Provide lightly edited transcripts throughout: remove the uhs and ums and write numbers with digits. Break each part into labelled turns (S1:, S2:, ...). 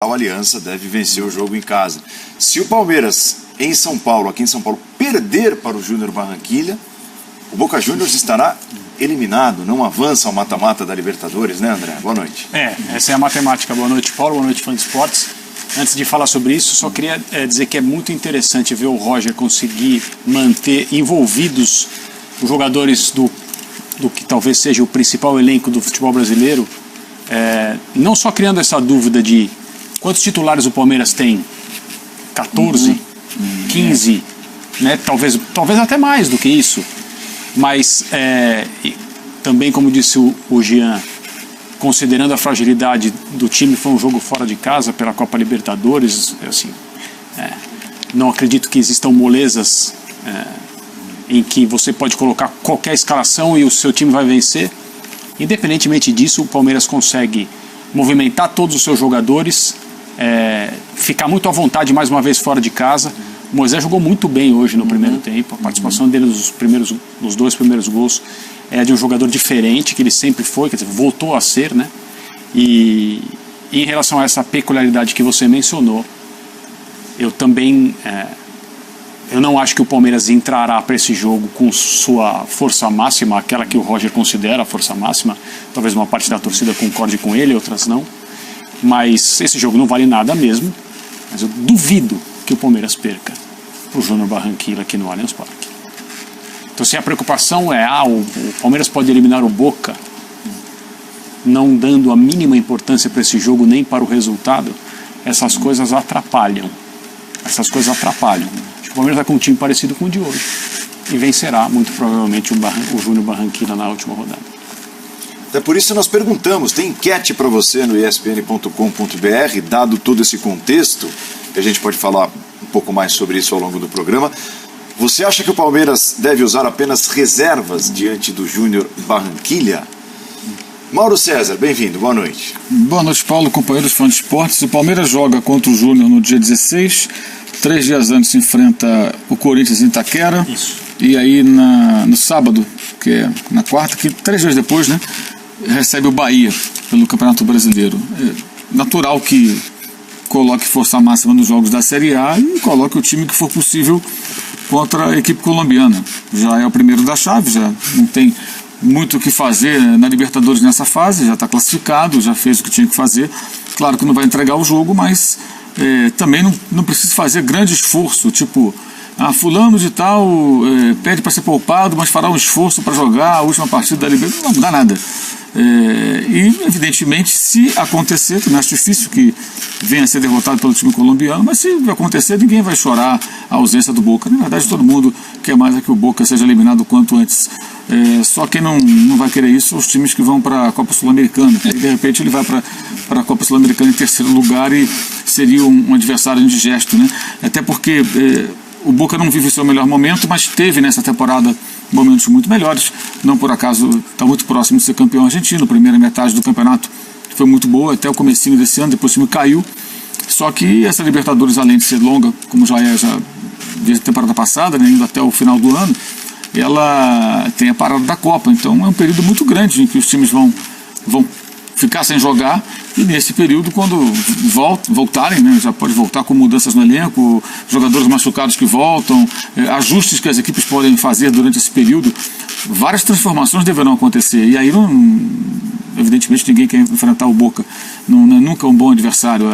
S1: A Aliança deve vencer o jogo em casa. Se o Palmeiras, em São Paulo, aqui em São Paulo, perder para o Júnior Barranquilla, o Boca Juniors estará eliminado, não avança ao mata-mata da Libertadores, né, André? Boa noite.
S2: Essa é a matemática. Boa noite, Paulo. Boa noite, fã de esportes. Antes de falar sobre isso, só queria dizer que é muito interessante ver o Roger conseguir manter envolvidos os jogadores do que talvez seja o principal elenco do futebol brasileiro, não só criando essa dúvida de quantos titulares o Palmeiras tem, 14, 15, né? Talvez até mais do que isso, mas também, como disse o Jean, considerando a fragilidade do time, foi um jogo fora de casa pela Copa Libertadores, assim, não acredito que existam molezas em que você pode colocar qualquer escalação e o seu time vai vencer. Independentemente disso, o Palmeiras consegue movimentar todos os seus jogadores, ficar muito à vontade mais uma vez fora de casa. O Moisés jogou muito bem hoje no primeiro tempo. A participação dele nos dois primeiros gols é de um jogador diferente, que ele sempre foi, quer dizer, voltou a ser, né? E em relação a essa peculiaridade que você mencionou, eu também eu não acho que o Palmeiras entrará para esse jogo com sua força máxima, aquela que o Roger considera a força máxima. Talvez uma parte da torcida concorde com ele, outras não. Mas esse jogo não vale nada mesmo. Mas eu duvido que o Palmeiras perca o Júnior Barranquilla aqui no Allianz Parque. Então, se a preocupação é o Palmeiras pode eliminar o Boca, não dando a mínima importância para esse jogo nem para o resultado, essas coisas atrapalham. Acho que o Palmeiras está com um time parecido com o de hoje e vencerá muito provavelmente o Júnior Barranquilla na última rodada.
S1: É por isso que nós perguntamos, tem enquete para você no espn.com.br, dado todo esse contexto, que a gente pode falar um pouco mais sobre isso ao longo do programa. Você acha que o Palmeiras deve usar apenas reservas diante do Júnior Barranquilla? Mauro César, bem-vindo, boa noite.
S3: Boa noite, Paulo, companheiros fãs de esportes. O Palmeiras joga contra o Júnior no dia 16, 3 dias antes enfrenta o Corinthians em Itaquera.
S2: Isso.
S3: E aí no sábado, que é na quarta, que 3 dias depois, né, recebe o Bahia pelo Campeonato Brasileiro. É natural que coloque força máxima nos jogos da Série A e coloque o time que for possível contra a equipe colombiana. Já é o primeiro da chave, já não tem muito o que fazer na Libertadores nessa fase, já está classificado, já fez o que tinha que fazer. Claro que não vai entregar o jogo, mas também não precisa fazer grande esforço, tipo, fulano de tal pede para ser poupado, mas fará um esforço para jogar a última partida da Libertadores, não dá nada. E evidentemente, se acontecer, que não acho difícil que venha a ser derrotado pelo time colombiano, mas se acontecer, ninguém vai chorar a ausência do Boca. Na verdade, todo mundo quer mais que o Boca seja eliminado o quanto antes. Só quem não vai querer isso são os times que vão para a Copa Sul-Americana. E de repente ele vai para a Copa Sul-Americana em terceiro lugar e seria um adversário indigesto, né? Até porque o Boca não vive seu melhor momento, mas teve nessa temporada momentos muito melhores. Não por acaso está muito próximo de ser campeão argentino. A primeira metade do campeonato foi muito boa, até o comecinho desse ano, depois o time caiu. Só que essa Libertadores, além de ser longa, como já desde a temporada passada, né, indo até o final do ano, ela tem a parada da Copa. Então é um período muito grande em que os times vão ficar sem jogar, e nesse período, quando voltarem, né, já pode voltar com mudanças no elenco, jogadores machucados que voltam, ajustes que as equipes podem fazer durante esse período, várias transformações deverão acontecer, e aí evidentemente ninguém quer enfrentar o Boca, não é nunca um bom adversário.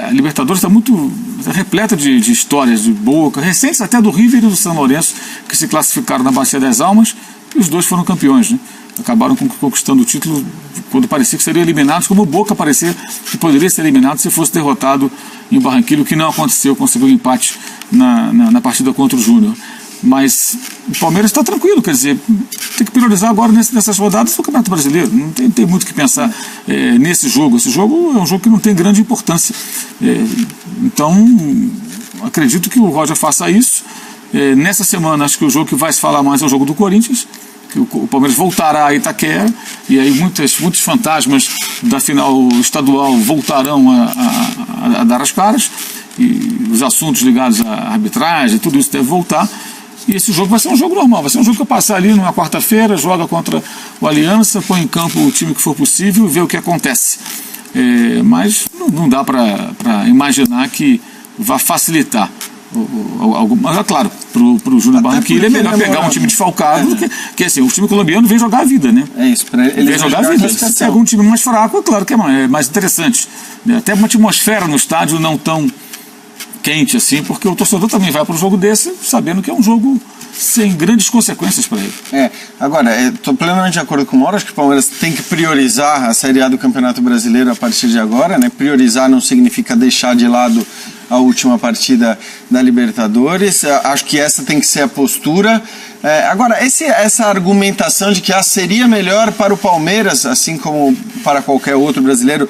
S3: A Libertadores está repleta de histórias de Boca, recentes até do River e do São Lourenço, que se classificaram na Bacia das Almas, e os dois foram campeões, né? Acabaram conquistando o título quando parecia que seriam eliminados, como o Boca parecia que poderia ser eliminado se fosse derrotado em Barranquilla, o que não aconteceu, conseguiu um empate na partida contra o Júnior. Mas o Palmeiras está tranquilo, quer dizer, tem que priorizar agora nessas rodadas o Campeonato Brasileiro, não tem muito o que pensar nesse jogo. Esse jogo é um jogo que não tem grande importância, então acredito que o Roger faça isso. Nessa semana acho que o jogo que vai se falar mais é o jogo do Corinthians, que o Palmeiras voltará a Itaquera, e aí muitos fantasmas da final estadual voltarão a dar as caras, e os assuntos ligados à arbitragem, tudo isso deve voltar. E esse jogo vai ser um jogo normal, vai ser um jogo que eu passar ali numa quarta-feira, joga contra o Aliança, põe em campo o time que for possível e vê o que acontece. Mas não não dá para imaginar que vá facilitar. Mas é claro, pro Júnior Barranquilla é melhor pegar um time desfalcado do que assim, o time colombiano vem jogar a vida, né?
S4: É isso, para ele
S3: vem jogar a vida. Se pega um time mais fraco, é claro que é mais interessante. Até uma atmosfera no estádio não tão quente assim, porque o torcedor também vai para um jogo desse sabendo que é um jogo sem grandes consequências para ele.
S4: Agora, estou plenamente de acordo com o Mauro, acho que o Palmeiras tem que priorizar a Série A do Campeonato Brasileiro a partir de agora, né? Priorizar não significa deixar de lado a última partida da Libertadores, acho que essa tem que ser a postura. Agora, essa argumentação de que seria melhor para o Palmeiras, assim como para qualquer outro brasileiro,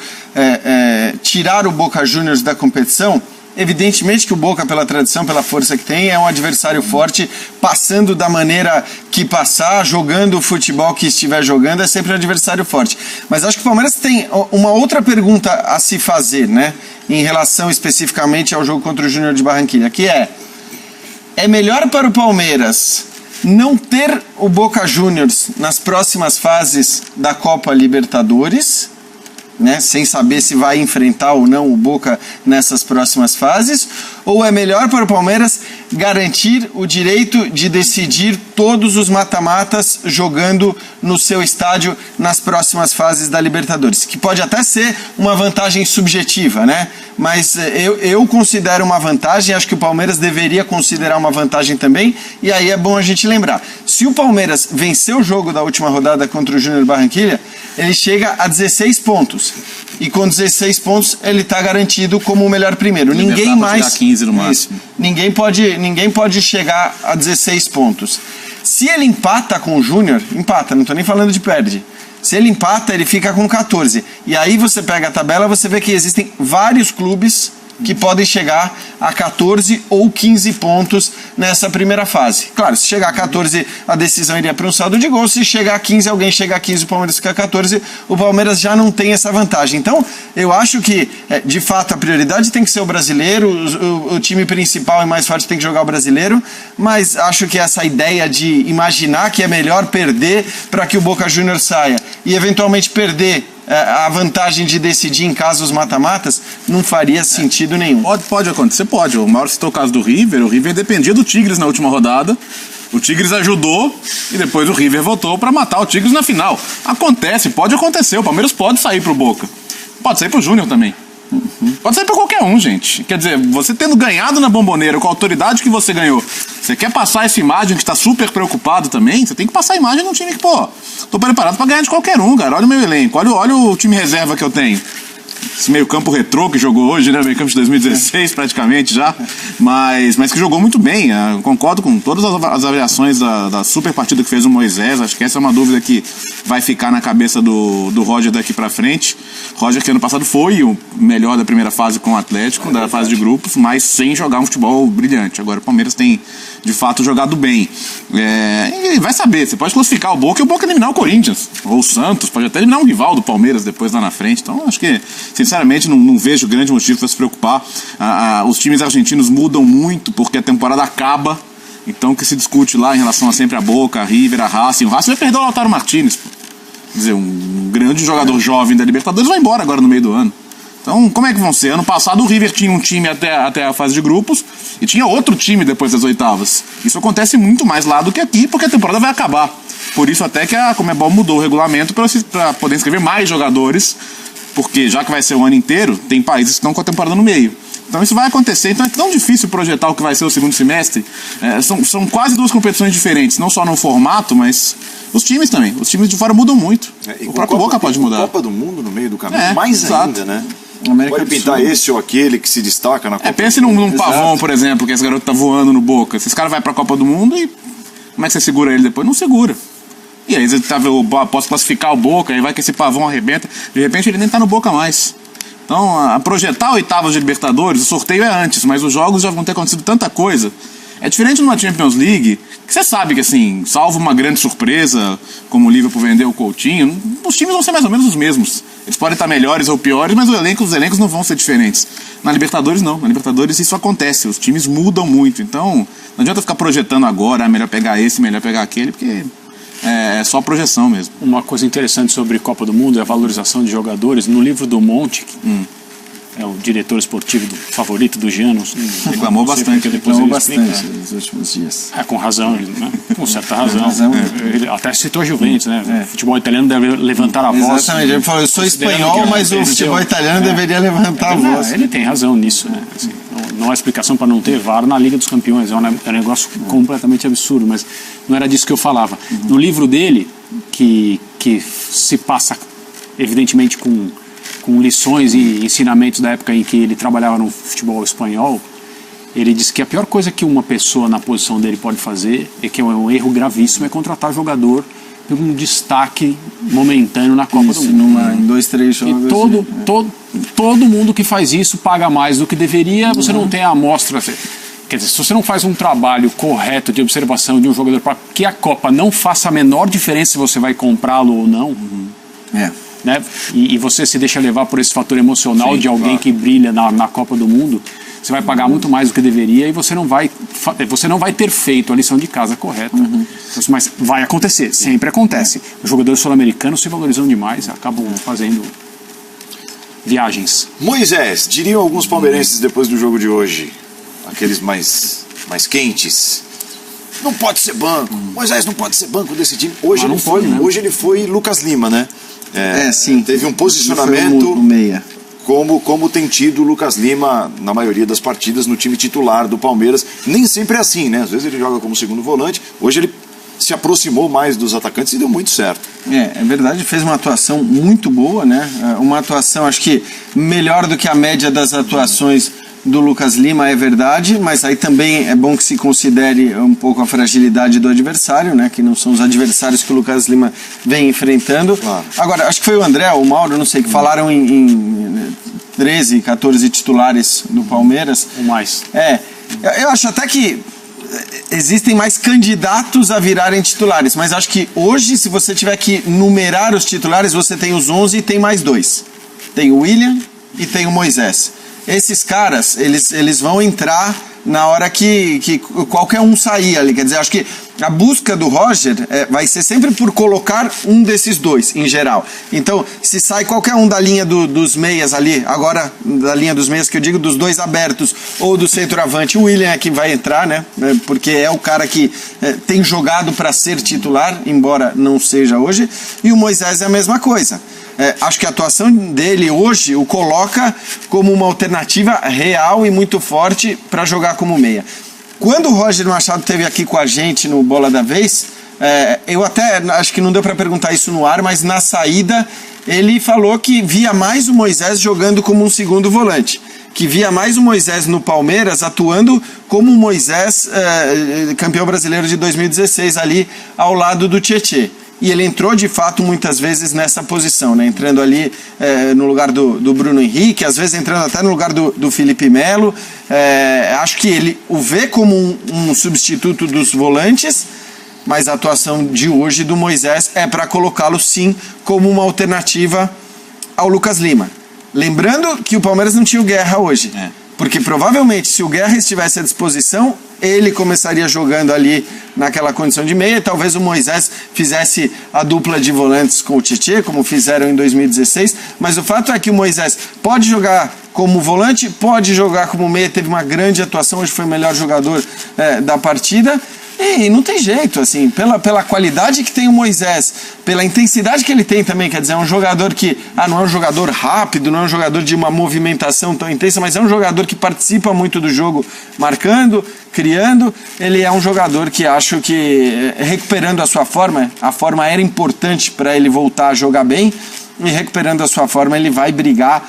S4: tirar o Boca Juniors da competição. Evidentemente que o Boca, pela tradição, pela força que tem, é um adversário forte, passando da maneira que passar, jogando o futebol que estiver jogando, é sempre um adversário forte. Mas acho que o Palmeiras tem uma outra pergunta a se fazer, né? Em relação especificamente ao jogo contra o Júnior de Barranquilla, que é melhor para o Palmeiras não ter o Boca Juniors nas próximas fases da Copa Libertadores, né, sem saber se vai enfrentar ou não o Boca nessas próximas fases, ou é melhor para o Palmeiras garantir o direito de decidir todos os mata-matas jogando no seu estádio nas próximas fases da Libertadores, que pode até ser uma vantagem subjetiva, né? Mas eu considero uma vantagem, acho que o Palmeiras deveria considerar uma vantagem também, e aí é bom a gente lembrar, se o Palmeiras vencer o jogo da última rodada contra o Júnior Barranquilla, ele chega a 16 pontos, e com 16 pontos ele está garantido como o melhor primeiro. Ninguém mais...
S3: 15 no máximo.
S4: Ninguém pode chegar a 16 pontos. Se ele empata com o Júnior, não estou nem falando de perde. Se ele empata, ele fica com 14. E aí você pega a tabela, você vê que existem vários clubes que podem chegar a 14 ou 15 pontos nessa primeira fase. Claro, se chegar a 14, a decisão iria para um saldo de gol. Se chegar a 15, alguém chega a 15, o Palmeiras fica a 14, o Palmeiras já não tem essa vantagem. Então, eu acho que, de fato, a prioridade tem que ser o brasileiro, o time principal e mais forte tem que jogar o brasileiro, mas acho que essa ideia de imaginar que é melhor perder para que o Boca Juniors saia e, eventualmente, perder a vantagem de decidir em casa os mata-matas não faria sentido nenhum.
S5: Pode acontecer, pode. O Mauro citou o caso do River. O River dependia do Tigres na última rodada. O Tigres ajudou e depois o River voltou para matar o Tigres na final. Acontece, pode acontecer. O Palmeiras pode sair pro Boca. Pode sair pro Júnior também. Pode sair pra qualquer um, gente. Quer dizer, você tendo ganhado na Bomboneira com a autoridade que você ganhou, você quer passar essa imagem que está super preocupado também, você tem que passar a imagem de um time que, tô preparado pra ganhar de qualquer um, cara. Olha o meu elenco, olha o time reserva que eu tenho. Esse meio campo retrô que jogou hoje, né? Meio campo de 2016 praticamente já, mas que jogou muito bem. Eu concordo com todas as avaliações da super partida que fez o Moisés. Acho que essa é uma dúvida que vai ficar na cabeça do Roger daqui pra frente. Roger, que ano passado foi o melhor da primeira fase com o Atlético, da fase de grupos, mas sem jogar um futebol brilhante. Agora o Palmeiras tem de fato jogado bem. E vai saber, você pode classificar o Boca e o Boca eliminar o Corinthians ou o Santos, pode até eliminar um rival do Palmeiras depois lá na frente. Então acho que, sinceramente, não vejo grande motivo para se preocupar. Os times argentinos mudam muito porque a temporada acaba. Então o que se discute lá em relação a sempre a Boca, a River, a Racing. O Racing vai perder o Lautaro Martínez. Quer dizer, um grande jogador jovem da Libertadores vai embora agora no meio do ano. Então, como é que vão ser? Ano passado o River tinha um time até a fase de grupos e tinha outro time depois das oitavas. Isso acontece muito mais lá do que aqui, porque a temporada vai acabar. Por isso até que a Conmebol mudou o regulamento para poder inscrever mais jogadores, porque já que vai ser o ano inteiro, tem países que estão com a temporada no meio. Então isso vai acontecer. Então é tão difícil projetar o que vai ser o segundo semestre. São quase duas competições diferentes, não só no formato, mas os times também. Os times de fora mudam muito. O próprio Boca pode mudar.
S1: Copa do Mundo no meio do caminho, mais
S5: exato.
S1: ainda, né? Pode pintar esse ou aquele que se destaca na Copa.
S5: Pense num Pavão, por exemplo, que esse garoto tá voando no Boca. Se esse cara vai pra Copa do Mundo e como é que você segura ele depois? Não segura. E aí você posso classificar o Boca, aí vai que esse Pavão arrebenta, de repente ele nem tá no Boca mais. Então, a projetar oitavas de Libertadores, o sorteio é antes, mas os jogos já vão ter acontecido tanta coisa. É diferente numa Champions League, que você sabe que, assim, salvo uma grande surpresa, como o Liverpool vendeu o Coutinho, os times vão ser mais ou menos os mesmos. Eles podem estar melhores ou piores, mas os elencos não vão ser diferentes. Na Libertadores, não. Na Libertadores isso acontece, os times mudam muito. Então, não adianta ficar projetando agora, melhor pegar esse, melhor pegar aquele, porque é só projeção mesmo.
S2: Uma coisa interessante sobre Copa do Mundo é a valorização de jogadores. No livro do Monte, é o diretor esportivo favorito do Giano.
S5: Reclamou bastante.
S4: Reclamou bastante nos últimos dias.
S2: Com razão, né? Com certa razão. Ele até citou a Juventus, né? O futebol italiano deve levantar a voz.
S4: Exatamente, ele falou, eu sou espanhol, mas o futebol italiano deveria levantar a voz.
S2: Ele tem razão nisso, né? Assim, não há explicação para não ter VAR na Liga dos Campeões, é um negócio completamente absurdo, mas não era disso que eu falava. No livro dele, que se passa evidentemente com lições e ensinamentos da época em que ele trabalhava no futebol espanhol, ele diz que a pior coisa que uma pessoa na posição dele pode fazer, e que é um erro gravíssimo, é contratar jogador por um destaque momentâneo na Copa do Mundo.
S4: Em 2, 3 jogos.
S2: E todo mundo que faz isso paga mais do que deveria, você não tem a amostra. Quer dizer, se você não faz um trabalho correto de observação de um jogador para que a Copa não faça a menor diferença se você vai comprá-lo ou não, né? E você se deixa levar por esse fator emocional de alguém que brilha na Copa do Mundo, você vai pagar muito mais do que deveria e você não vai ter feito a lição de casa correta. Mas vai acontecer, sempre acontece. Os jogadores sul-americanos se valorizam demais, acabam fazendo viagens.
S1: Moisés, diriam alguns palmeirenses depois do jogo de hoje, aqueles mais quentes, não pode ser banco. Moisés não pode ser banco desse time. Hoje ele foi Lucas Lima, né?
S4: Sim.
S1: Teve um posicionamento
S4: meia.
S1: Como tem tido o Lucas Lima na maioria das partidas no time titular do Palmeiras. Nem sempre é assim, né? Às vezes ele joga como segundo volante. Hoje ele se aproximou mais dos atacantes e deu muito certo.
S4: É verdade, fez uma atuação muito boa, né? Uma atuação, acho que melhor do que a média das atuações do Lucas Lima, é verdade, mas aí também é bom que se considere um pouco a fragilidade do adversário, né? Que não são os adversários que o Lucas Lima vem enfrentando.
S1: Claro.
S4: Agora, acho que foi o André, o Mauro, não sei, que falaram em 13, 14 titulares do Palmeiras.
S2: Ou mais.
S4: Eu acho até que existem mais candidatos a virarem titulares, mas acho que hoje, se você tiver que numerar os titulares, você tem os 11 e tem mais 2. Tem o William e tem o Moisés. Esses caras, eles vão entrar na hora que qualquer um sair ali. Quer dizer, acho que a busca do Roger vai ser sempre por colocar um desses dois, em geral. Então, se sai qualquer um da linha dos meias ali, agora da linha dos meias que eu digo, dos dois abertos, ou do centroavante, o William é que vai entrar, né? Porque é o cara que tem jogado para ser titular, embora não seja hoje, e o Moisés é a mesma coisa. Acho que a atuação dele hoje o coloca como uma alternativa real e muito forte para jogar como meia. Quando o Roger Machado esteve aqui com a gente no Bola da Vez, eu até acho que não deu para perguntar isso no ar, mas na saída ele falou que via mais o Moisés jogando como um segundo volante, que via mais o Moisés no Palmeiras atuando como o Moisés, campeão brasileiro de 2016, ali ao lado do Tietê. E ele entrou, de fato, muitas vezes nessa posição, né? Entrando ali no lugar do Bruno Henrique, às vezes entrando até no lugar do Felipe Melo. Acho que ele o vê como um substituto dos volantes, mas a atuação de hoje do Moisés é para colocá-lo, sim, como uma alternativa ao Lucas Lima. Lembrando que o Palmeiras não tinha o Guerra hoje. Porque provavelmente, se o Guerra estivesse à disposição, ele começaria jogando ali naquela condição de meia, e talvez o Moisés fizesse a dupla de volantes com o Tietê, como fizeram em 2016, mas o fato é que o Moisés pode jogar como volante, pode jogar como meia, teve uma grande atuação, hoje foi o melhor jogador da partida, e não tem jeito, assim, pela qualidade que tem o Moisés, pela intensidade que ele tem também, quer dizer, é um jogador que, não é um jogador rápido, não é um jogador de uma movimentação tão intensa, mas é um jogador que participa muito do jogo, marcando, criando. Ele é um jogador que acho que, recuperando a sua forma, a forma era importante para ele voltar a jogar bem, e recuperando a sua forma ele vai brigar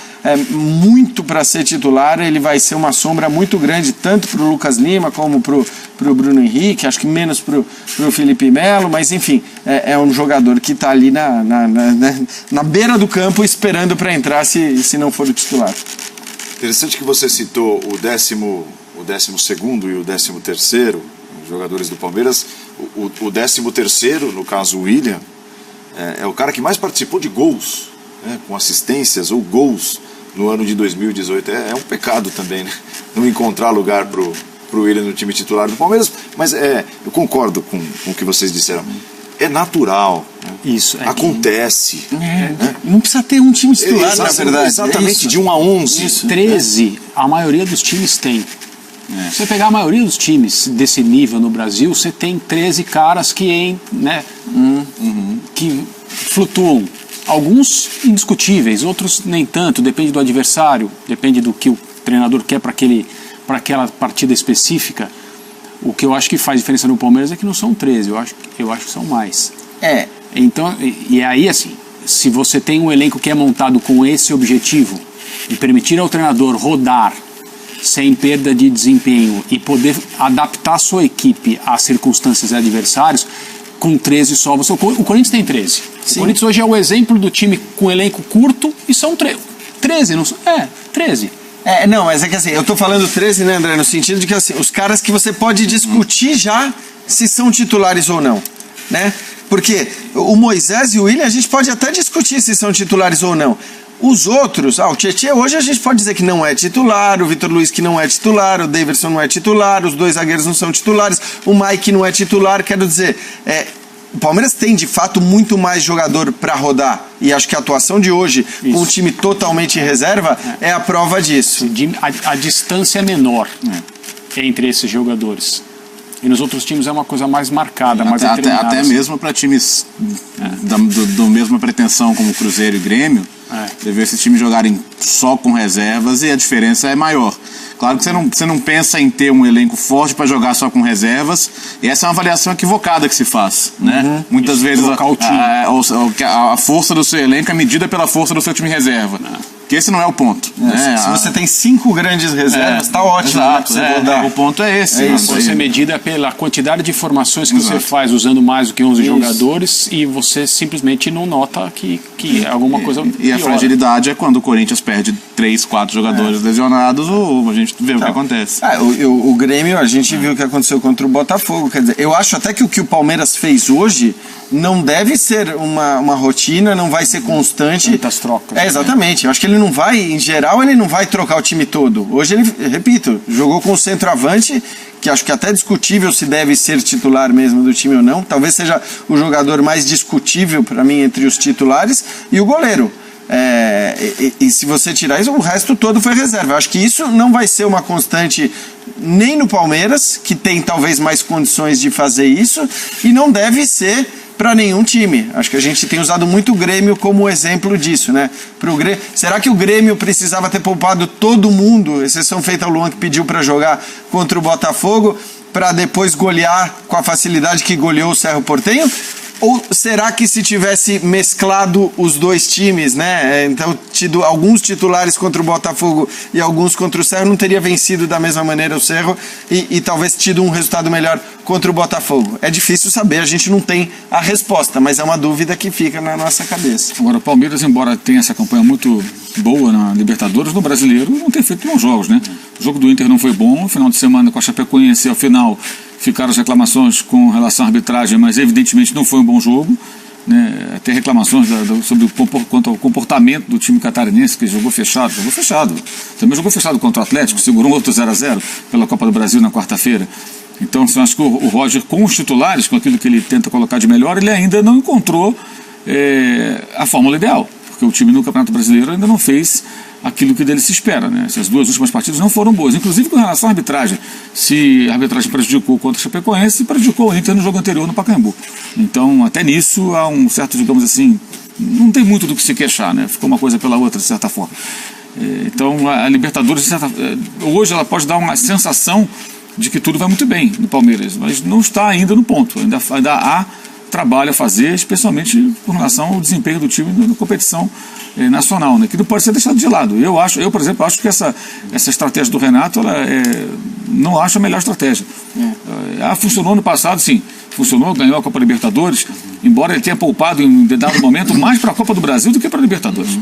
S4: muito para ser titular, ele vai ser uma sombra muito grande tanto para o Lucas Lima como para o Bruno Henrique, acho que menos para o Felipe Melo, mas enfim, é um jogador que está ali na beira do campo esperando para entrar se não for o titular.
S1: Interessante que você citou o 12º e o 13º jogadores do Palmeiras. O 13º, no caso o William, é o cara que mais participou de gols, né, com assistências ou gols no ano de 2018. É um pecado também, né, não encontrar lugar pro William no time titular do Palmeiras, mas eu concordo com o que vocês disseram. É natural, né?
S2: Isso.
S1: Acontece.
S4: Não precisa ter um time titular, na verdade.
S1: Exatamente, de 1 a 11.
S2: 13, a maioria dos times tem. Se você pegar a maioria dos times desse nível no Brasil, você tem 13 caras que, que flutuam. Alguns indiscutíveis, outros nem tanto, depende do adversário, depende do que o treinador quer para aquela partida específica. O que eu acho que faz diferença no Palmeiras é que não são 13, eu acho que são mais. Então, e aí assim, se você tem um elenco que é montado com esse objetivo, e permitir ao treinador rodar sem perda de desempenho e poder adaptar a sua equipe às circunstâncias e adversários, com 13 só. O Corinthians tem 13. Sim. O Corinthians hoje é o exemplo do time com elenco curto e são 13. Não, 13.
S4: Não, mas é que assim, eu tô falando 13, né, André, no sentido de que assim, os caras que você pode discutir já se são titulares ou não, né? Porque o Moisés e o William a gente pode até discutir se são titulares ou não. Os outros, o Tietê hoje a gente pode dizer que não é titular, o Vitor Luiz que não é titular, o Daverson não é titular, os 2 zagueiros não são titulares, o Mike não é titular, quero dizer, o Palmeiras tem de fato muito mais jogador para rodar e acho que a atuação de hoje com um time totalmente em reserva é a prova disso.
S2: A distância é menor entre esses jogadores. E nos outros times é uma coisa mais marcada, mais determinada.
S5: Até mesmo para times da mesma pretensão como Cruzeiro e Grêmio, você vê esses times jogarem só com reservas e a diferença é maior. Claro que você não pensa em ter um elenco forte para jogar só com reservas, e essa é uma avaliação equivocada que se faz, né? Muitas vezes a força do seu elenco é medida pela força do seu time reserva. Que esse não é o ponto.
S4: Se você tem 5 grandes reservas, tá ótimo.
S5: Exato, o ponto é esse.
S2: Você é medida pela quantidade de formações que você faz usando mais do que 11 jogadores e você simplesmente não nota que alguma coisa
S5: E a fragilidade é quando o Corinthians perde 3, 4 jogadores lesionados, a gente vê o que acontece.
S4: O Grêmio, a gente viu o que aconteceu contra o Botafogo. Quer dizer, eu acho até que o o Palmeiras fez hoje não deve ser uma rotina, não vai ser constante.
S2: Muitas trocas.
S4: Exatamente. Eu acho que ele não vai, em geral, ele não vai trocar o time todo. Hoje ele, repito, jogou com o centroavante, que acho que até é discutível se deve ser titular mesmo do time ou não. Talvez seja o jogador mais discutível para mim entre os titulares, e o goleiro. E se você tirar isso, o resto todo foi reserva. Eu acho que isso não vai ser uma constante nem no Palmeiras, que tem talvez mais condições de fazer isso, e não deve ser para nenhum time. Acho que a gente tem usado muito o Grêmio como exemplo disso, né? Será que o Grêmio precisava ter poupado todo mundo, exceção feita ao Luan que pediu para jogar contra o Botafogo, para depois golear com a facilidade que goleou o Cerro Porteño? Ou será que se tivesse mesclado os 2 times, né? Então, tido alguns titulares contra o Botafogo e alguns contra o Cerro, não teria vencido da mesma maneira o Cerro e talvez tido um resultado melhor contra o Botafogo? É difícil saber, a gente não tem a resposta, mas é uma dúvida que fica na nossa cabeça.
S3: Agora, o Palmeiras, embora tenha essa campanha muito boa na Libertadores, no Brasileiro não tem feito bons jogos, né? O jogo do Inter não foi bom, no final de semana com a Chapecoense, ao final ficaram as reclamações com relação à arbitragem, mas evidentemente não foi um bom jogo, né? Até reclamações sobre quanto ao comportamento do time catarinense, que jogou fechado. Também jogou fechado contra o Atlético, segurou outro 0-0 pela Copa do Brasil na quarta-feira. Então, eu acho que o Roger, com os titulares, com aquilo que ele tenta colocar de melhor, ele ainda não encontrou a fórmula ideal, porque o time no Campeonato Brasileiro ainda não fez aquilo que dele se espera, né? Essas 2 últimas partidas não foram boas, inclusive com relação à arbitragem. Se a arbitragem prejudicou contra o Chapecoense, prejudicou o Inter no jogo anterior no Pacaembu. Então, até nisso, há um certo, digamos assim, não tem muito do que se queixar, né? Ficou uma coisa pela outra, de certa forma. Então, a Libertadores, hoje, ela pode dar uma sensação de que tudo vai muito bem no Palmeiras, mas não está ainda no ponto. Ainda há trabalho a fazer, especialmente com relação ao desempenho do time na competição nacional, né? Que não pode ser deixado de lado. Eu, por exemplo, acho que essa estratégia do Renato, não acho a melhor estratégia. Funcionou no passado, sim. Funcionou, ganhou a Copa Libertadores, embora ele tenha poupado em dado momento mais para a Copa do Brasil do que para a Libertadores.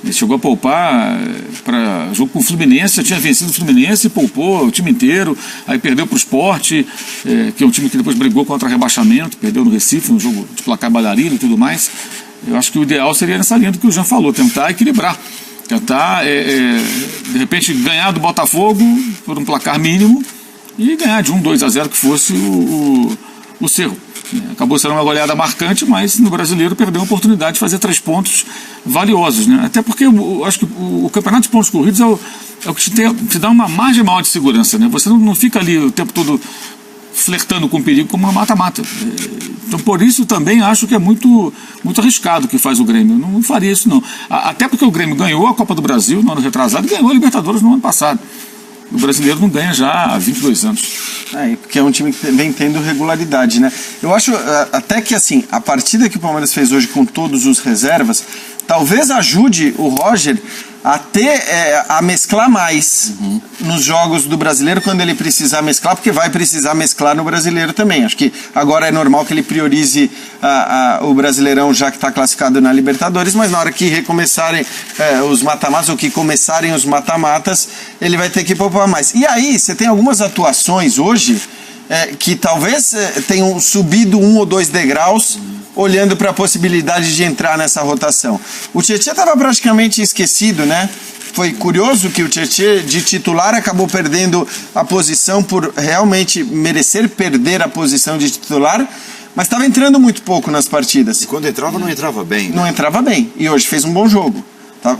S3: Ele chegou a poupar para jogo com o Fluminense, já tinha vencido o Fluminense, poupou o time inteiro, aí perdeu para o Sport, que é um time que depois brigou contra rebaixamento, perdeu no Recife, um jogo de placar bailarino e tudo mais. Eu acho que o ideal seria nessa linha do que o Jean falou, tentar equilibrar, tentar, de repente, ganhar do Botafogo por um placar mínimo e ganhar de 1-2-0 que fosse o Cerro. Acabou sendo uma goleada marcante, mas no Brasileiro perdeu a oportunidade de fazer 3 pontos valiosos, né? Até porque eu acho que o campeonato de pontos corridos é o que te dá uma margem maior de segurança, né? Você não fica ali o tempo todo flertando com o perigo como uma mata-mata. Então, por isso também acho que é muito, muito arriscado o que faz o Grêmio. Não faria isso, não. Até porque o Grêmio ganhou a Copa do Brasil no ano retrasado e ganhou a Libertadores no ano passado. O brasileiro não ganha já há 22 anos.
S4: Porque é um time que vem tendo regularidade, né? Eu acho até que, assim, a partida que o Palmeiras fez hoje com todos os reservas, talvez ajude o Roger a mesclar mais nos jogos do brasileiro quando ele precisar mesclar, porque vai precisar mesclar no brasileiro também. Acho que agora é normal que ele priorize o Brasileirão, já que está classificado na Libertadores, mas na hora que recomeçarem os mata-matas, ou que começarem os mata-matas, ele vai ter que poupar mais. E aí, você tem algumas atuações hoje que talvez tenham subido 1 ou 2 degraus, olhando para a possibilidade de entrar nessa rotação. O Tietchan estava praticamente esquecido, né? Foi curioso que o Tietchan, de titular, acabou perdendo a posição por realmente merecer perder a posição de titular, mas estava entrando muito pouco nas partidas.
S1: E quando entrava, não entrava bem. Né?
S4: Não entrava bem. E hoje fez um bom jogo.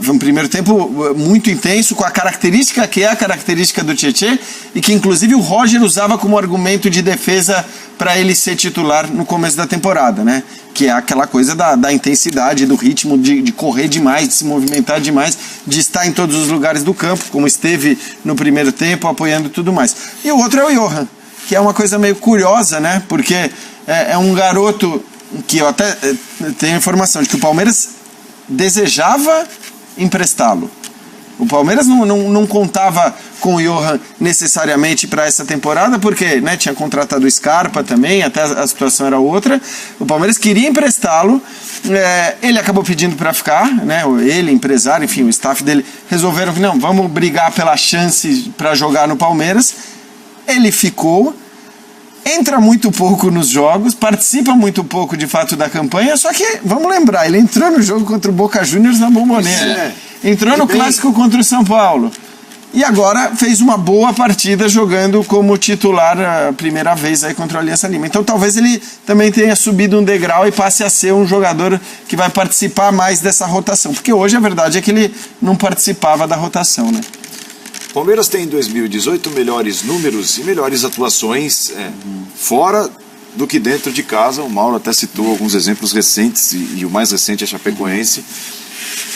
S4: Foi um primeiro tempo muito intenso, com a característica que é a característica do Tietchan, e que inclusive o Roger usava como argumento de defesa para ele ser titular no começo da temporada, né? Que é aquela coisa da intensidade, do ritmo, de correr demais, de se movimentar demais, de estar em todos os lugares do campo, como esteve no primeiro tempo, apoiando tudo mais. E o outro é o Johan, que é uma coisa meio curiosa, né? Porque é um garoto que eu até tenho informação de que o Palmeiras desejava emprestá-lo. O Palmeiras não contava com o Johan necessariamente para essa temporada, porque, né, tinha contratado o Scarpa também, até a situação era outra. O Palmeiras queria emprestá-lo, ele acabou pedindo para ficar, né, ele, empresário, enfim, o staff dele resolveram que não, vamos brigar pela chance para jogar no Palmeiras. Ele ficou, entra muito pouco nos jogos, participa muito pouco de fato da campanha, só que, vamos lembrar, ele entrou no jogo contra o Boca Juniors na Bombonera, entrou no clássico contra o São Paulo, e agora fez uma boa partida jogando como titular a primeira vez aí contra o Aliança Lima. Então talvez ele também tenha subido um degrau e passe a ser um jogador que vai participar mais dessa rotação, porque hoje a verdade é que ele não participava da rotação, né?
S1: Palmeiras tem em 2018 melhores números e melhores atuações fora do que dentro de casa. O Mauro até citou alguns exemplos recentes, e o mais recente é Chapecoense,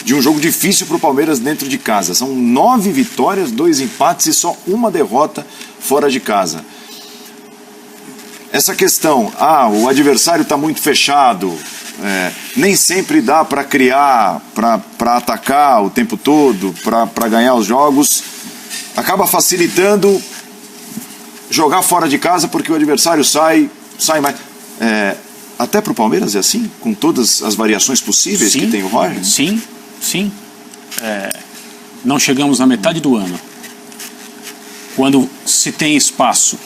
S1: de um jogo difícil para o Palmeiras dentro de casa. São 9 vitórias, 2 empates e só 1 derrota fora de casa. Essa questão, o adversário está muito fechado, nem sempre dá para criar, para atacar o tempo todo, para ganhar os jogos, acaba facilitando jogar fora de casa, porque o adversário sai mais. Até para o Palmeiras é assim? Com todas as variações possíveis que tem o Roger?
S2: Sim. Não chegamos na metade do ano. Quando se tem espaço,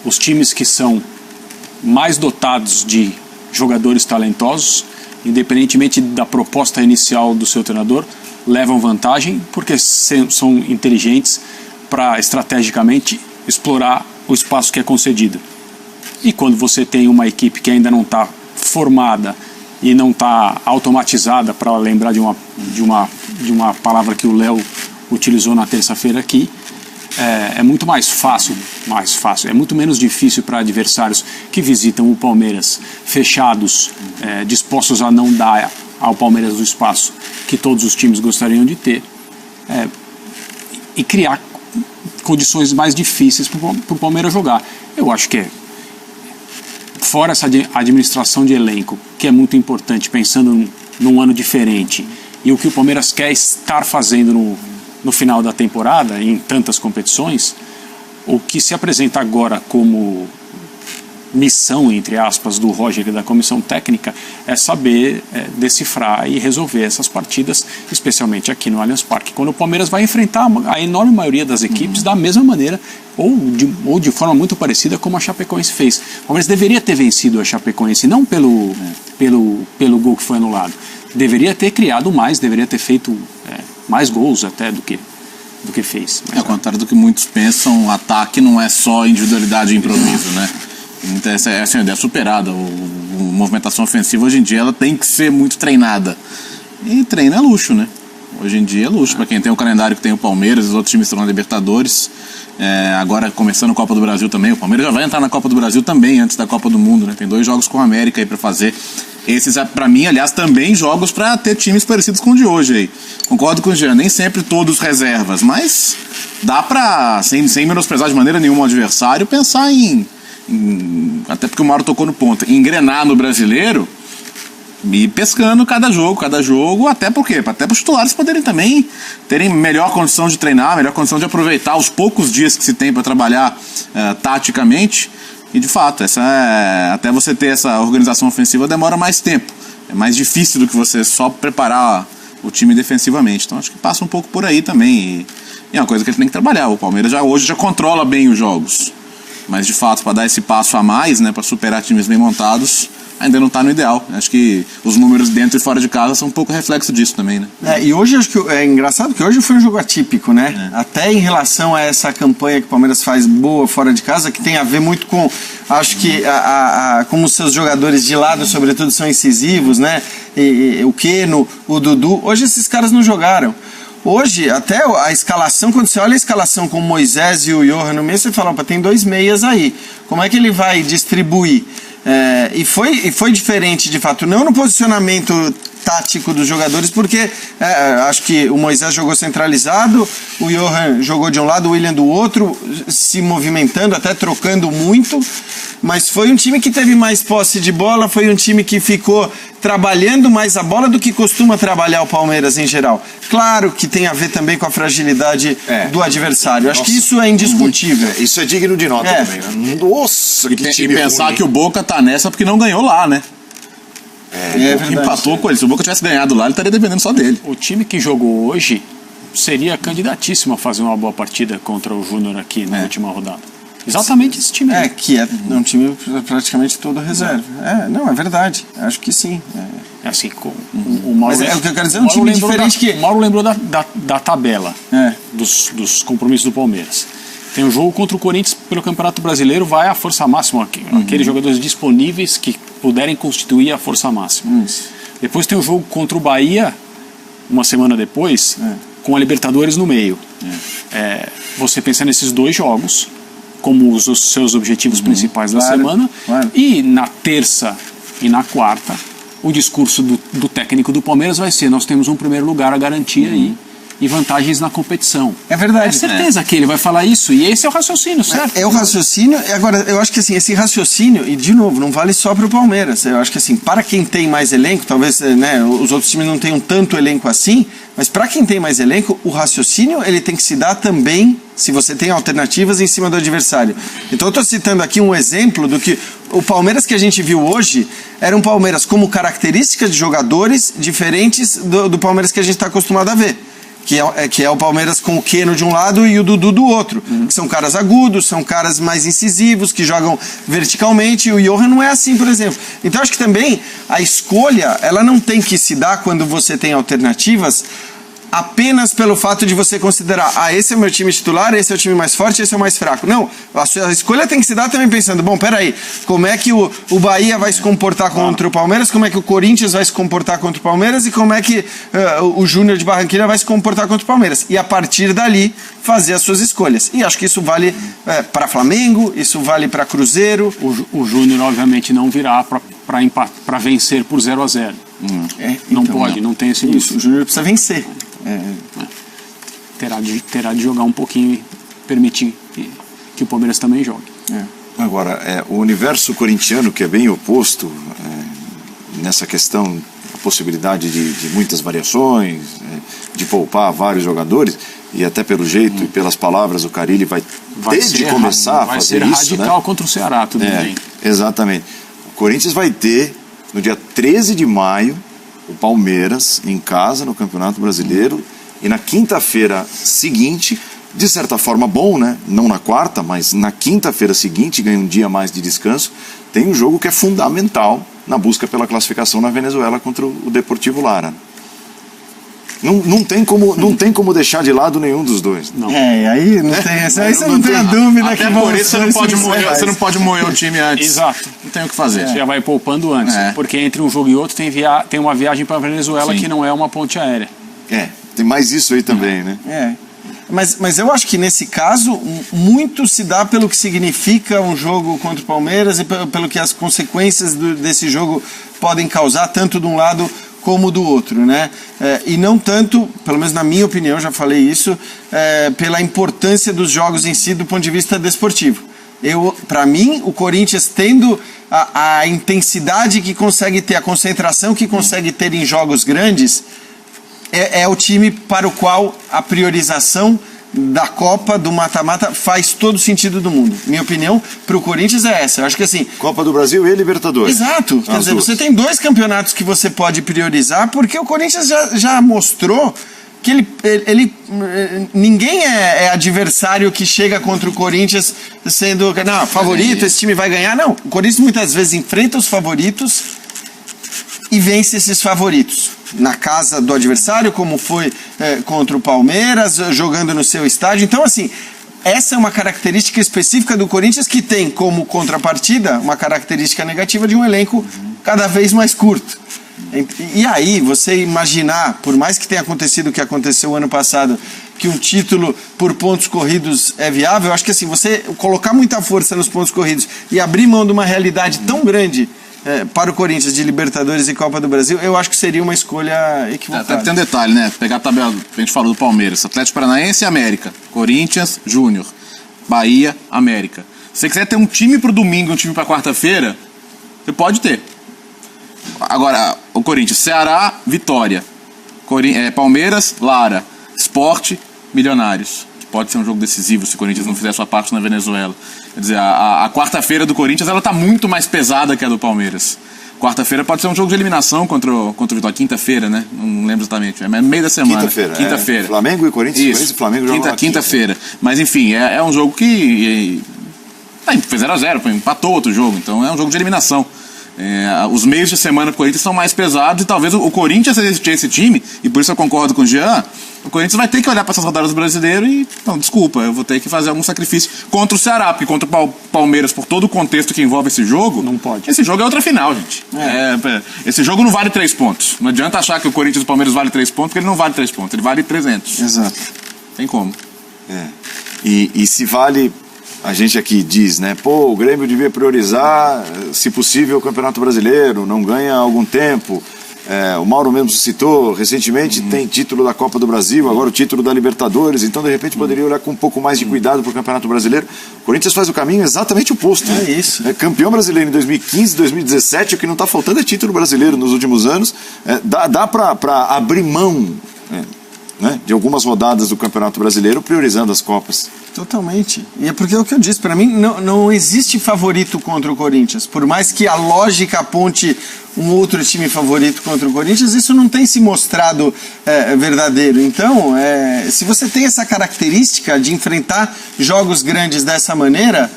S2: os times que são mais dotados de jogadores talentosos, independentemente da proposta inicial do seu treinador, levam vantagem porque são inteligentes para estrategicamente explorar o espaço que é concedido. E quando você tem uma equipe que ainda não está formada e não está automatizada, para lembrar de uma palavra que o Léo utilizou na terça-feira aqui, é muito mais fácil, é muito menos difícil para adversários que visitam o Palmeiras fechados, dispostos a não dar ao Palmeiras o espaço que todos os times gostariam de ter, e criar condições mais difíceis para o Palmeiras jogar. Eu acho que fora essa administração de elenco, que é muito importante, pensando num ano diferente, e o que o Palmeiras quer estar fazendo no final da temporada, em tantas competições, o que se apresenta agora como missão, entre aspas, do Roger e da comissão técnica é saber decifrar e resolver essas partidas, especialmente aqui no Allianz Parque, quando o Palmeiras vai enfrentar a enorme maioria das equipes da mesma maneira ou de forma muito parecida como a Chapecoense fez. O Palmeiras deveria ter vencido a Chapecoense, não pelo gol que foi anulado, deveria ter criado mais, deveria ter feito mais gols até do que fez.
S5: Ao contrário do que muitos pensam, ataque não é só individualidade e improviso, né? Então, essa é a ideia superada. A movimentação ofensiva hoje em dia ela tem que ser muito treinada. E treino é luxo, né? Hoje em dia é luxo. Para quem tem o calendário que tem o Palmeiras, os outros times estão na Libertadores. Agora começando a Copa do Brasil também. O Palmeiras já vai entrar na Copa do Brasil também, antes da Copa do Mundo, né? Tem 2 jogos com a América aí para fazer. Esses, para mim, aliás, também jogos para ter times parecidos com o de hoje aí. Concordo com o Jean, nem sempre todos reservas, mas dá para, sem menosprezar de maneira nenhuma o adversário, pensar até porque o Mauro tocou no ponto, engrenar no brasileiro e pescando cada jogo, até por quê? Até para os titulares poderem também terem melhor condição de treinar, melhor condição de aproveitar os poucos dias que se tem para trabalhar taticamente. E de fato, até você ter essa organização ofensiva demora mais tempo. É mais difícil do que você só preparar o time defensivamente. Então acho que passa um pouco por aí também. E é uma coisa que ele tem que trabalhar. O Palmeiras hoje já controla bem os jogos. Mas de fato, para dar esse passo a mais, né, para superar times bem montados, ainda não está no ideal. Acho que os números dentro e fora de casa são um pouco reflexo disso também, né?
S4: E hoje acho que é engraçado que hoje foi um jogo atípico, né? Até em relação a essa campanha que o Palmeiras faz boa fora de casa, que tem a ver muito com, acho que como os seus jogadores de lado, sobretudo, são incisivos, né? E o Keno, o Dudu, hoje esses caras não jogaram. Hoje, até a escalação, quando você olha a escalação com o Moisés e o Johan no meio, você fala, opa, tem 2 meias aí. Como é que ele vai distribuir? E foi diferente, de fato, não no posicionamento tático dos jogadores, porque acho que o Moisés jogou centralizado, o Johan jogou de um lado, o William do outro, se movimentando, até trocando muito, mas foi um time que teve mais posse de bola, foi um time que ficou trabalhando mais a bola do que costuma trabalhar o Palmeiras em geral. Claro que tem a ver também com a fragilidade do adversário. Acho que isso é indiscutível.
S1: Isso é digno de nota também, né? Nossa, que time
S5: E pensar
S1: ruim.
S5: que o Boca tá nessa porque não ganhou lá, né?
S4: Verdade.
S5: Empatou com ele. Se o Boca tivesse ganhado lá, ele estaria dependendo só dele.
S2: O time que jogou hoje seria candidatíssimo a fazer uma boa partida contra o Júnior aqui na última rodada. Exatamente esse time.
S4: Que é um time praticamente todo reserva. Não, é verdade. Acho que sim.
S2: Assim, o Mauro,
S4: Mas o que eu quero dizer é um time diferente que...
S2: O Mauro lembrou da tabela dos compromissos do Palmeiras. Tem um jogo contra o Corinthians pelo Campeonato Brasileiro, vai à força máxima. Aqueles jogadores disponíveis que puderem constituir a força máxima. Depois tem o jogo contra o Bahia, uma semana depois, com a Libertadores no meio. Você pensa nesses 2 jogos como os seus objetivos principais da semana.
S4: Claro.
S2: E na terça e na quarta, o discurso do técnico do Palmeiras vai ser: nós temos um primeiro lugar a garantir aí e vantagens na competição.
S4: É verdade.
S2: É certeza que ele vai falar isso, e esse é o raciocínio, certo?
S4: É o raciocínio. Agora, eu acho que assim, esse raciocínio, e de novo, não vale só para o Palmeiras. Eu acho que assim, para quem tem mais elenco, talvez os outros times não tenham tanto elenco assim, mas para quem tem mais elenco, o raciocínio ele tem que se dar também, se você tem alternativas em cima do adversário. Então eu estou citando aqui um exemplo do que o Palmeiras que a gente viu hoje era um Palmeiras como características de jogadores diferentes do Palmeiras que a gente está acostumado a ver. Que é o Palmeiras com o Keno de um lado e o Dudu do outro. Que são caras agudos, são caras mais incisivos, que jogam verticalmente. E o Johan não é assim, por exemplo. Então acho que também a escolha, ela não tem que se dar quando você tem alternativas apenas pelo fato de você considerar, esse é o meu time titular, esse é o time mais forte, esse é o mais fraco. Não, a escolha tem que se dar também pensando, bom, peraí, como é que o Bahia vai se comportar contra o Palmeiras, como é que o Corinthians vai se comportar contra o Palmeiras e como é que o Júnior de Barranquilla vai se comportar contra o Palmeiras. E a partir dali, fazer as suas escolhas. E acho que isso vale para Flamengo, isso vale para Cruzeiro.
S2: O Júnior, obviamente, não virá para vencer por 0-0. Não pode, não tem esse
S4: isso. O Júnior precisa vencer.
S2: Terá de jogar um pouquinho e permitir que o Palmeiras também jogue.
S1: Agora, o universo corintiano, que é bem oposto nessa questão, a possibilidade de muitas variações, de poupar vários jogadores, e até pelo jeito e pelas palavras o Carille vai ter de começar a fazer isso.
S2: Vai ser radical, né? Contra o Ceará, tudo bem.
S1: Exatamente. O Corinthians vai ter, no dia 13 de maio, o Palmeiras em casa no Campeonato Brasileiro, e na quinta-feira seguinte, de certa forma bom, né? Não na quarta, mas na quinta-feira seguinte, ganha um dia mais de descanso, tem um jogo que é fundamental na busca pela classificação na Venezuela contra o Deportivo Lara. Não tem como deixar de lado nenhum dos dois.
S2: Não.
S4: Aí não tem essa. Aí você não tem a dúvida
S5: Até
S4: que
S5: por isso você não pode moer o time antes.
S2: Exato.
S5: Não tem o que fazer.
S2: Você já vai poupando antes. Porque entre um jogo e outro tem uma viagem para a Venezuela que não é uma ponte aérea.
S1: Tem mais isso aí também, né?
S4: Mas eu acho que nesse caso muito se dá pelo que significa um jogo contra o Palmeiras e pelo que as consequências desse jogo podem causar, tanto de um lado como do outro, né? E não tanto, pelo menos na minha opinião, já falei isso, pela importância dos jogos em si do ponto de vista desportivo. Para mim, o Corinthians tendo a intensidade que consegue ter, a concentração que consegue ter em jogos grandes, é o time para o qual a priorização da Copa, do mata-mata, faz todo o sentido do mundo. Minha opinião para o Corinthians é essa. Eu acho que assim...
S1: Copa do Brasil e Libertadores.
S4: Exato. Quer dizer, você tem 2 campeonatos que você pode priorizar, porque o Corinthians já mostrou que ninguém é adversário que chega contra o Corinthians sendo... Não, favorito, esse time vai ganhar. Não, o Corinthians muitas vezes enfrenta os favoritos e vence esses favoritos na casa do adversário, como foi contra o Palmeiras, jogando no seu estádio. Então, assim, essa é uma característica específica do Corinthians que tem como contrapartida uma característica negativa de um elenco cada vez mais curto. E aí, você imaginar, por mais que tenha acontecido o que aconteceu ano passado, que um título por pontos corridos é viável, eu acho que assim, você colocar muita força nos pontos corridos e abrir mão de uma realidade tão grande para o Corinthians de Libertadores e Copa do Brasil, eu acho que seria uma escolha equivocada.
S5: Tem um detalhe, né? Pegar a tabela, a gente falou do Palmeiras, Atlético Paranaense e América, Corinthians, Júnior, Bahia, América. Se você quiser ter um time pro domingo, um time pra quarta-feira, você pode ter. Agora, o Corinthians, Ceará, Vitória, Palmeiras, Lara, Sport, Milionários. Pode ser um jogo decisivo se o Corinthians não fizer sua parte na Venezuela. Quer dizer, a quarta-feira do Corinthians ela tá muito mais pesada que a do Palmeiras. Quarta-feira pode ser um jogo de eliminação contra o Vitória. Quinta-feira, né? Não lembro exatamente. É meio da semana.
S1: Quinta-feira. Flamengo e Corinthians.
S5: Isso.
S1: Corinthians e Flamengo jogam na
S5: quinta-feira. Mas enfim, é um jogo que... foi 0-0, empatou outro jogo. Então é um jogo de eliminação. Os meios de semana pro Corinthians são mais pesados e talvez o Corinthians existir esse time, e por isso eu concordo com o Jean, o Corinthians vai ter que olhar para essas rodadas do Brasileiro e, não, desculpa, eu vou ter que fazer algum sacrifício contra o Ceará, porque contra o Palmeiras, por todo o contexto que envolve esse jogo,
S2: não pode.
S5: Esse jogo é outra final, gente. Esse jogo não vale 3 pontos. Não adianta achar que o Corinthians e o Palmeiras vale 3 pontos, porque ele não vale 3 pontos, ele vale 300.
S4: Exato.
S5: Tem como.
S1: E se vale... A gente aqui diz, né? Pô, o Grêmio devia priorizar, se possível, o Campeonato Brasileiro, não ganha há algum tempo. O Mauro mesmo citou, recentemente tem título da Copa do Brasil, agora o título da Libertadores, então de repente poderia olhar com um pouco mais de cuidado para o Campeonato Brasileiro. O Corinthians faz o caminho exatamente oposto.
S4: É isso.
S1: É campeão brasileiro em 2015, 2017, o que não está faltando é título brasileiro nos últimos anos. Dá para abrir mão... né, de algumas rodadas do Campeonato Brasileiro, priorizando as Copas.
S4: Totalmente. E é porque é o que eu disse, para mim não existe favorito contra o Corinthians. Por mais que a lógica aponte um outro time favorito contra o Corinthians, isso não tem se mostrado verdadeiro. Então, se você tem essa característica de enfrentar jogos grandes dessa maneira...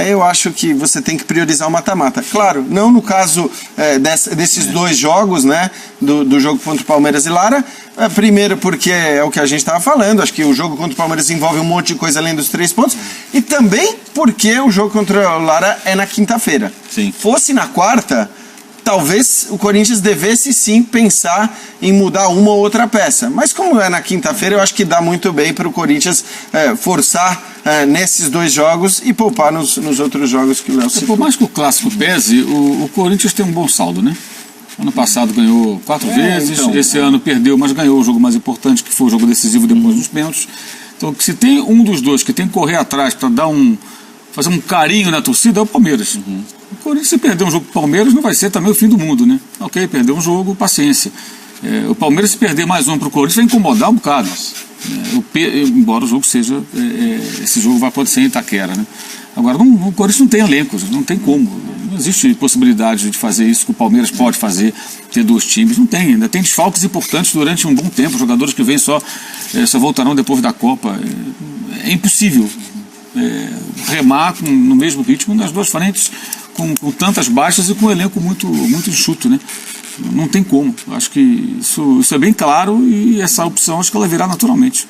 S4: eu acho que você tem que priorizar o mata-mata. Claro, não no caso desses 2 jogos, né, do jogo contra o Palmeiras e Lara. Primeiro porque é o que a gente estava falando, acho que o jogo contra o Palmeiras envolve um monte de coisa além dos 3 pontos. E também porque o jogo contra o Lara é na quinta-feira.
S5: Sim.
S4: Fosse na quarta... talvez o Corinthians devesse sim pensar em mudar uma ou outra peça. Mas como é na quinta-feira, eu acho que dá muito bem para o Corinthians forçar nesses 2 jogos e poupar nos outros jogos que o Léo citou.
S3: Por mais que o clássico pese, o Corinthians tem um bom saldo, né? Ano passado ganhou 4 vezes, então, esse ano perdeu, mas ganhou o jogo mais importante, que foi o jogo decisivo depois dos pênaltis. Então, se tem um dos 2 que tem que correr atrás para fazer um carinho na torcida, é o Palmeiras. O Corinthians, se perder um jogo pro Palmeiras, não vai ser também o fim do mundo, né? Ok, perdeu um jogo, paciência. O Palmeiras, se perder mais um pro Corinthians, vai incomodar um bocado. Embora o jogo seja... esse jogo vai acontecer em Itaquera, né? Agora, o Corinthians não tem elencos, não tem como. Não existe possibilidade de fazer isso que o Palmeiras pode fazer, ter 2 times. Não tem, ainda tem desfalques importantes durante um bom tempo. Jogadores que vêm só voltarão depois da Copa. É impossível remar no mesmo ritmo nas 2 frentes, com tantas baixas e com um elenco muito, muito enxuto, né? Não tem como. Acho que isso é bem claro e essa opção acho que ela virá naturalmente.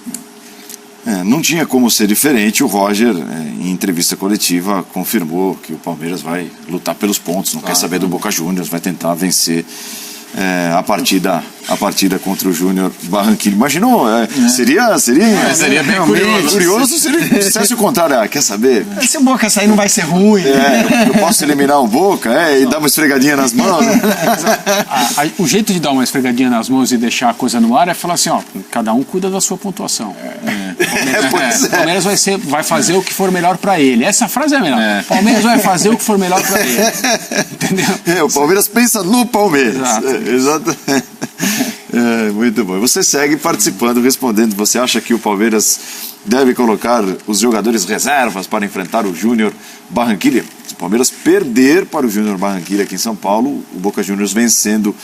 S1: Não tinha como ser diferente. O Roger, em entrevista coletiva, confirmou que o Palmeiras vai lutar pelos pontos, não quer saber do Boca Juniors, vai tentar vencer a partida contra o Júnior Barranquilla. Imaginou? Seria
S5: bem
S1: curioso se ele dissesse o contrário. Quer saber?
S4: Se o Boca sair não vai ser ruim.
S1: Eu posso eliminar o Boca e dar uma esfregadinha nas mãos.
S2: O jeito de dar uma esfregadinha nas mãos e deixar a coisa no ar é falar assim, cada um cuida da sua pontuação. O Palmeiras vai fazer o que for melhor para ele. Essa frase é melhor. O Palmeiras vai fazer o que for melhor para ele. Entendeu?
S1: O Palmeiras pensa no Palmeiras. Exatamente. Muito bom. Você segue participando, respondendo. Você acha que o Palmeiras deve colocar os jogadores reservas para enfrentar o Júnior Barranquilla? Se o Palmeiras perder para o Júnior Barranquilla aqui em São Paulo, o Boca Juniors vencendo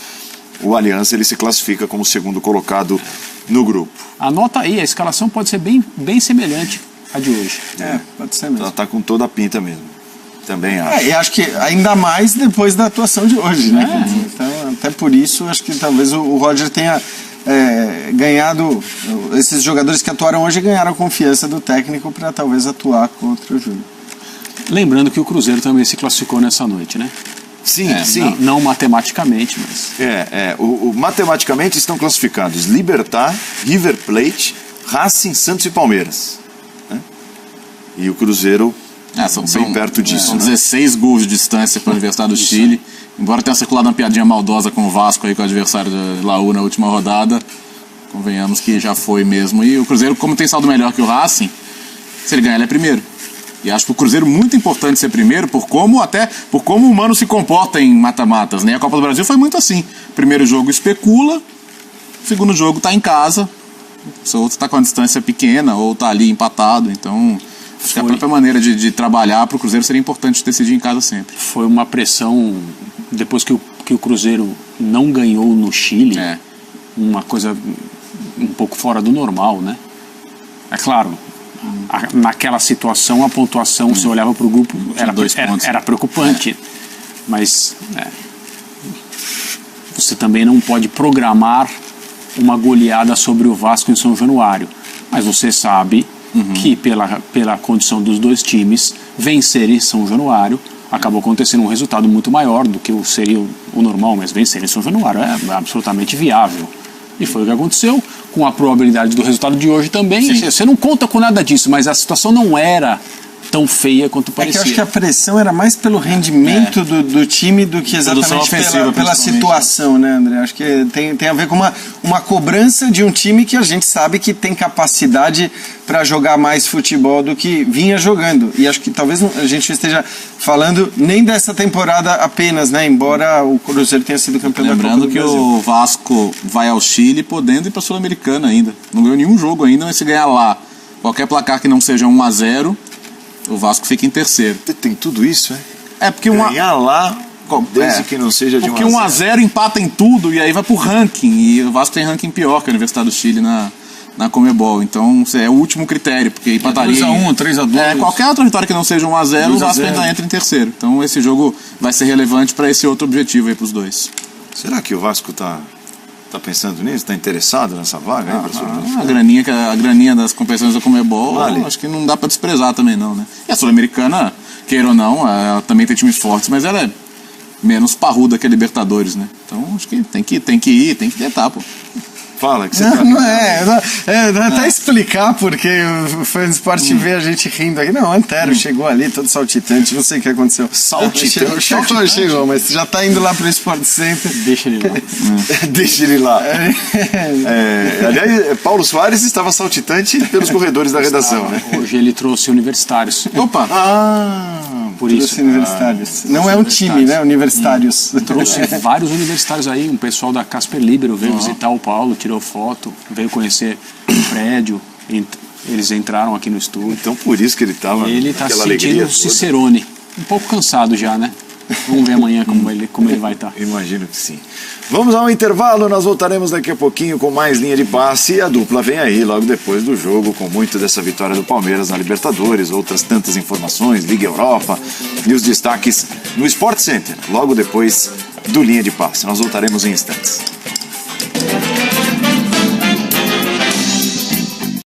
S1: o Aliança, ele se classifica como segundo colocado no grupo.
S2: Anota aí, a escalação pode ser bem semelhante à de hoje.
S4: Pode ser mesmo.
S1: Ela está com toda a pinta mesmo. Também acho.
S4: E acho que ainda mais depois da atuação de hoje, né? Então, até por isso, acho que talvez o Roger tenha ganhado, esses jogadores que atuaram hoje ganharam a confiança do técnico para talvez atuar contra o Júnior.
S2: Lembrando que o Cruzeiro também se classificou nessa noite, né?
S1: Sim.
S2: Não matematicamente, mas...
S1: Matematicamente estão classificados Libertad, River Plate, Racing, Santos e Palmeiras. Né? E o Cruzeiro
S5: são
S1: bem perto disso.
S5: São 16 gols de distância para o Universidade do Chile. Embora tenha circulado uma piadinha maldosa com o Vasco aí, com o adversário de Laú na última rodada, convenhamos que já foi mesmo. E o Cruzeiro, como tem saldo melhor que o Racing, se ele ganhar, ele é primeiro. E acho que o Cruzeiro muito importante ser primeiro por como o humano se comporta em mata-matas, né? A Copa do Brasil foi muito assim. Primeiro jogo especula, segundo jogo está em casa, o outro está com uma distância pequena ou está ali empatado, então... Acho que a própria maneira de trabalhar para o Cruzeiro seria importante decidir em casa sempre.
S2: Foi uma pressão, depois que o Cruzeiro não ganhou no Chile, uma coisa um pouco fora do normal, né? É claro, naquela situação a pontuação, se olhava para o grupo, era preocupante. Mas você também não pode programar uma goleada sobre o Vasco em São Januário. Mas você sabe... que pela condição dos dois times, vencer em São Januário acabou acontecendo um resultado muito maior do que seria o normal, mas vencer em São Januário é absolutamente viável. E foi o que aconteceu, com a probabilidade do resultado de hoje também. Você não conta com nada disso, mas a situação não era tão feia quanto parecia.
S4: Eu acho que a pressão era mais pelo rendimento do time do que exatamente pela situação, né, André? Acho que tem a ver com uma cobrança de um time que a gente sabe que tem capacidade para jogar mais futebol do que vinha jogando. E acho que talvez a gente esteja falando nem dessa temporada apenas, né? Embora o Cruzeiro tenha sido campeão da Copa do Brasil.
S5: Lembrando que o Vasco vai ao Chile podendo ir para a Sul-Americana ainda. Não ganhou nenhum jogo ainda, mas se ganhar lá qualquer placar que não seja 1-0, o Vasco fica em terceiro.
S1: Tem tudo isso,
S5: porque
S1: ganhar lá, desde que não seja de 1-0.
S5: Porque 1-0 empata em tudo e aí vai pro ranking. E o Vasco tem ranking pior que a Universidade do Chile na Comebol. Então é o último critério, porque empataria...
S3: 2-1, 3-2.
S5: Qualquer outra vitória que não seja 1-0, o Vasco ainda entra em terceiro. Então esse jogo vai ser relevante para esse outro objetivo aí pros dois.
S1: Será que o Vasco tá pensando nisso? Tá interessado nessa vaga?
S5: A graninha das competições da Comebol, acho que não dá para desprezar também não, né? E a Sul-Americana, queira ou não, ela também tem times fortes, mas ela é menos parruda que a Libertadores, né? Então acho que tem que tentar, pô.
S1: Fala que você
S4: até explicar porque o Fã do Esporte vê a gente rindo aqui. Não, Antero chegou ali todo saltitante, não sei o que aconteceu.
S1: Saltitante?
S4: Chegou, mas já tá indo lá pro Sport Center.
S2: Deixa ele lá.
S1: Deixa ele lá. Aliás, Paulo Soares estava saltitante pelos corredores da redação, né?
S2: Hoje ele trouxe universitários.
S5: Opa!
S2: Por isso.
S4: Universitários. Não é um time, né? Universitários.
S2: Trouxe vários universitários aí, um pessoal da Casper Libero veio visitar o Paulo, tirou foto, veio conhecer o prédio, eles entraram aqui no estúdio.
S1: Então por isso que ele estava.
S2: Ele está se sentindo Cicerone, um pouco cansado já, né? Vamos ver amanhã como ele vai estar.
S1: Imagino que sim. Vamos ao intervalo, nós voltaremos daqui a pouquinho com mais linha de passe e a dupla vem aí logo depois do jogo com muito dessa vitória do Palmeiras na Libertadores, outras tantas informações, Liga Europa e os destaques no Sport Center, logo depois do Linha de Passe. Nós voltaremos em instantes.